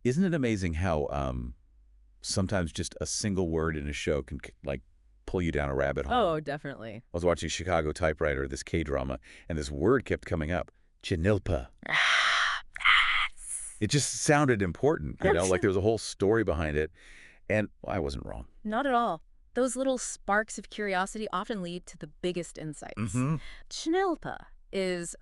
Isn't it amazing how sometimes just a single word in a show can like pull you down a rabbit hole? Oh, definitely. I was watching Chicago Typewriter, this K-drama, and this word kept coming up, Chinilpa. It just sounded important, like there was a whole story behind it, and I wasn't wrong. Not at all. Those little sparks of curiosity often lead to the biggest insights. Mm-hmm. Chinelpa is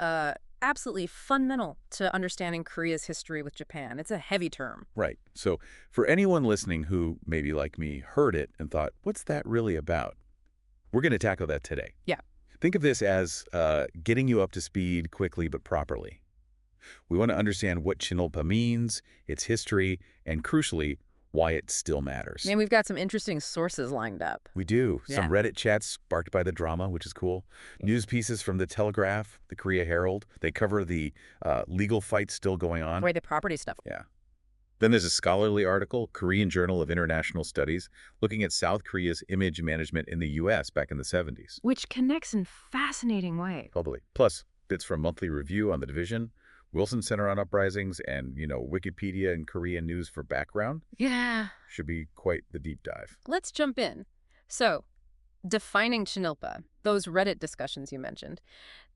absolutely fundamental to understanding Korea's history with Japan. It's a heavy term. Right. So for anyone listening who, maybe like me, heard it and thought, what's that really about? We're going to tackle that today. Yeah. Think of this as getting you up to speed quickly but properly. We want to understand what Chinolpa means, its history, and crucially, why it still matters. And we've got some interesting sources lined up. We do. Yeah. Some Reddit chats sparked by the drama, which is cool. News pieces from the Telegraph, the Korea Herald. They cover the legal fight still going on. Right, the property stuff. Yeah. Then there's a scholarly article, Korean Journal of International Studies, looking at South Korea's image management in the U.S. back in the 70s. Which connects in fascinating ways. Totally. Plus, bits from Monthly Review on the division, Wilson Center on Uprisings, and, Wikipedia and Korean news for background. Yeah. Should be quite the deep dive. Let's jump in. So, defining Chinilpa, those Reddit discussions you mentioned,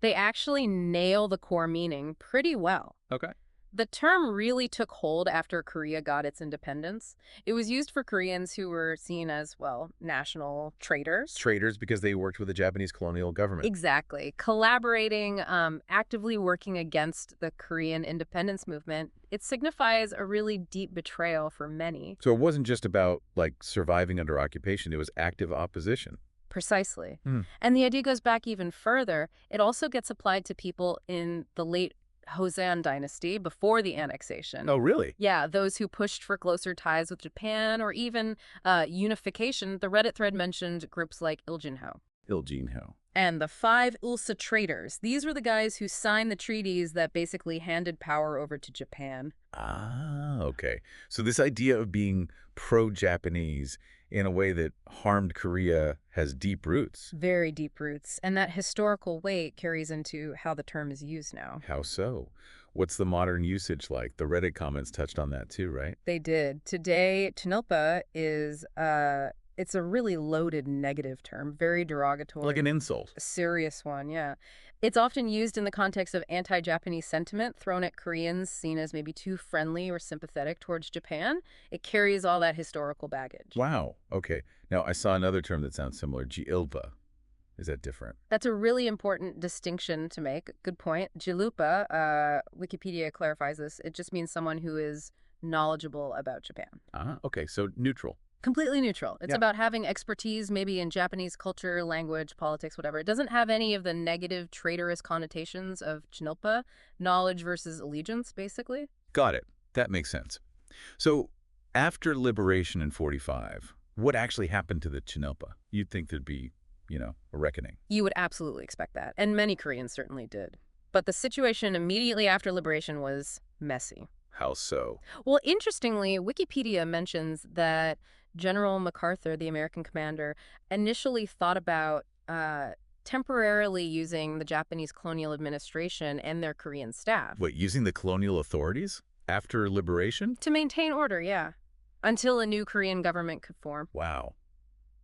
they actually nail the core meaning pretty well. Okay. The term really took hold after Korea got its independence. It was used for Koreans who were seen as, well, national traitors. Traitors because they worked with the Japanese colonial government. Exactly. Collaborating, actively working against the Korean independence movement. It signifies a really deep betrayal for many. So it wasn't just about, surviving under occupation. It was active opposition. Precisely. Hmm. And the idea goes back even further. It also gets applied to people in the late Joseon dynasty before the annexation. Oh, really? Yeah, those who pushed for closer ties with Japan or even unification. The Reddit thread mentioned groups like Iljinho. Iljinho. And the 5 Ulsa traitors. These were the guys who signed the treaties that basically handed power over to Japan. Ah, okay. So this idea of being pro-Japanese in a way that harmed Korea has deep roots. Very deep roots. And that historical weight carries into how the term is used now. How so? What's the modern usage like? The Reddit comments touched on that too, right? They did. Today, Chinilpa is, it's a really loaded negative term, very derogatory. Like an insult. A serious one, yeah. It's often used in the context of anti-Japanese sentiment thrown at Koreans seen as maybe too friendly or sympathetic towards Japan. It carries all that historical baggage. Wow. Okay. Now, I saw another term that sounds similar, Jilpa. Is that different? That's a really important distinction to make. Good point. Jilupa, Wikipedia clarifies this. It just means someone who is knowledgeable about Japan. Ah, okay. So neutral. Completely neutral. It's Yeah. about having expertise maybe in Japanese culture, language, politics, whatever. It doesn't have any of the negative traitorous connotations of Chinilpa, knowledge versus allegiance, basically. Got it. That makes sense. So after liberation in 45, what actually happened to the Chinilpa? You'd think there'd be, a reckoning. You would absolutely expect that, and many Koreans certainly did. But the situation immediately after liberation was messy. How so? Well, interestingly, Wikipedia mentions that General MacArthur, the American commander, initially thought about temporarily using the Japanese colonial administration and their Korean staff. What, using the colonial authorities after liberation? To maintain order, yeah. Until a new Korean government could form. Wow.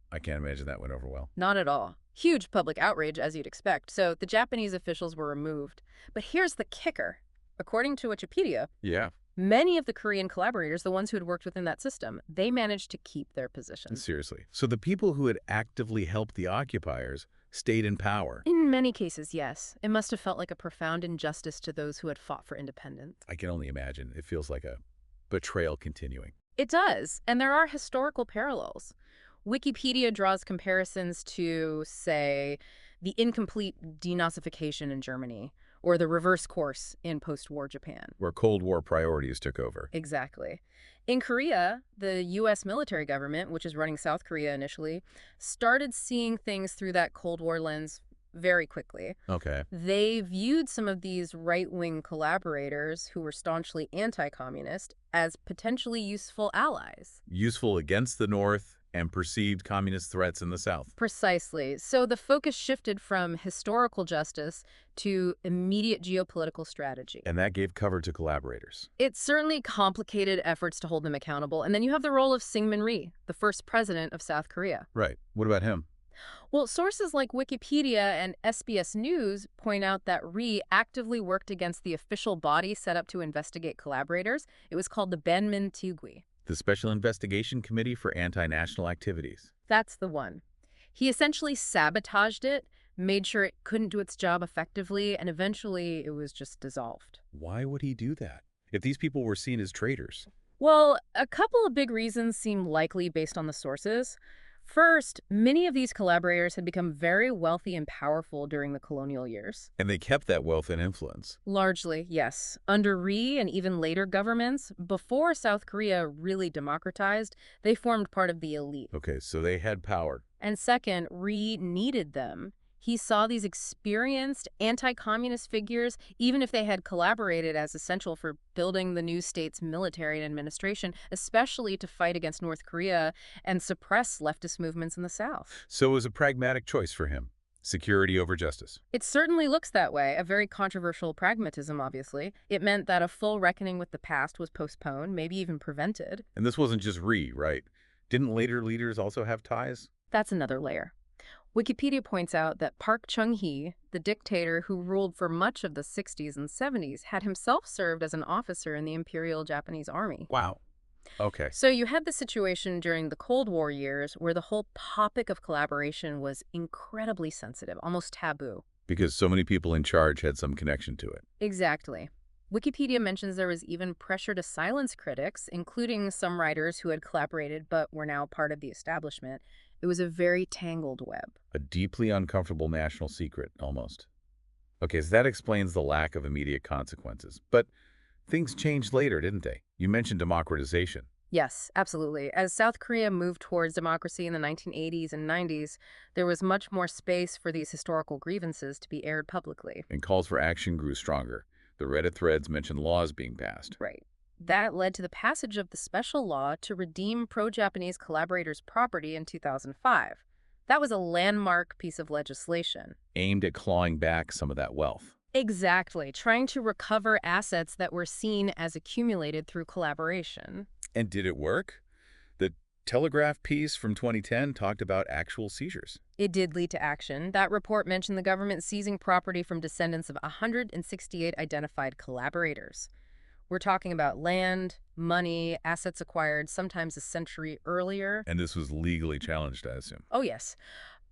I can't imagine that went over well. Not at all. Huge public outrage, as you'd expect. So the Japanese officials were removed. But here's the kicker. According to Wikipedia, Yeah. many of the Korean collaborators, the ones who had worked within that system, they managed to keep their positions. Seriously. So the people who had actively helped the occupiers stayed in power. In many cases, yes. It must have felt like a profound injustice to those who had fought for independence. I can only imagine. It feels like a betrayal continuing. It does, and there are historical parallels. Wikipedia draws comparisons to, say, the incomplete denazification in Germany, or the reverse course in post-war Japan. Where Cold War priorities took over. Exactly. In Korea, the U.S. military government, which is running South Korea initially, started seeing things through that Cold War lens very quickly. Okay. They viewed some of these right-wing collaborators who were staunchly anti-communist as potentially useful allies. Useful against the North And perceived communist threats in the South. Precisely. So the focus shifted from historical justice to immediate geopolitical strategy. And that gave cover to collaborators. It certainly complicated efforts to hold them accountable. And then you have the role of Syngman Rhee, the first president of South Korea. Right. What about him? Well, sources like Wikipedia and SBS News point out that Rhee actively worked against the official body set up to investigate collaborators. It was called the Banmin Tigui. The Special Investigation Committee for Anti-National Activities. That's the one. He essentially sabotaged it, made sure it couldn't do its job effectively, and eventually it was just dissolved. Why would he do that? If these people were seen as traitors. Well, a couple of big reasons seem likely based on the sources. First, many of these collaborators had become very wealthy and powerful during the colonial years. And they kept that wealth and influence. Largely, yes. Under Rhee and even later governments, before South Korea really democratized, they formed part of the elite. Okay, so they had power. And second, Rhee needed them. He saw these experienced anti-communist figures, even if they had collaborated, as essential for building the new state's military and administration, especially to fight against North Korea and suppress leftist movements in the South. So it was a pragmatic choice for him. Security over justice. It certainly looks that way, a very controversial pragmatism, obviously. It meant that a full reckoning with the past was postponed, maybe even prevented. And this wasn't just Rhee, right? Didn't later leaders also have ties? That's another layer. Wikipedia points out that Park Chung-hee, the dictator who ruled for much of the 60s and 70s, had himself served as an officer in the Imperial Japanese Army. Wow. Okay. So you had the situation during the Cold War years where the whole topic of collaboration was incredibly sensitive, almost taboo. Because so many people in charge had some connection to it. Exactly. Wikipedia mentions there was even pressure to silence critics, including some writers who had collaborated but were now part of the establishment. It was a very tangled web. A deeply uncomfortable national secret, almost. Okay, so that explains the lack of immediate consequences. But things changed later, didn't they? You mentioned democratization. Yes, absolutely. As South Korea moved towards democracy in the 1980s and 90s, there was much more space for these historical grievances to be aired publicly. And calls for action grew stronger. The Reddit threads mentioned laws being passed. Right. That led to the passage of the special law to redeem pro-Japanese collaborators' property in 2005. That was a landmark piece of legislation. Aimed at clawing back some of that wealth. Exactly, trying to recover assets that were seen as accumulated through collaboration. And did it work? The Telegraph piece from 2010 talked about actual seizures. It did lead to action. That report mentioned the government seizing property from descendants of 168 identified collaborators. We're talking about land, money, assets acquired sometimes a century earlier. And this was legally challenged, I assume. Oh, yes.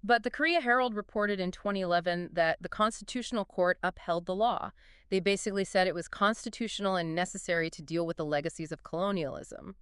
But the Korea Herald reported in 2011 that the Constitutional Court upheld the law. They basically said it was constitutional and necessary to deal with the legacies of colonialism.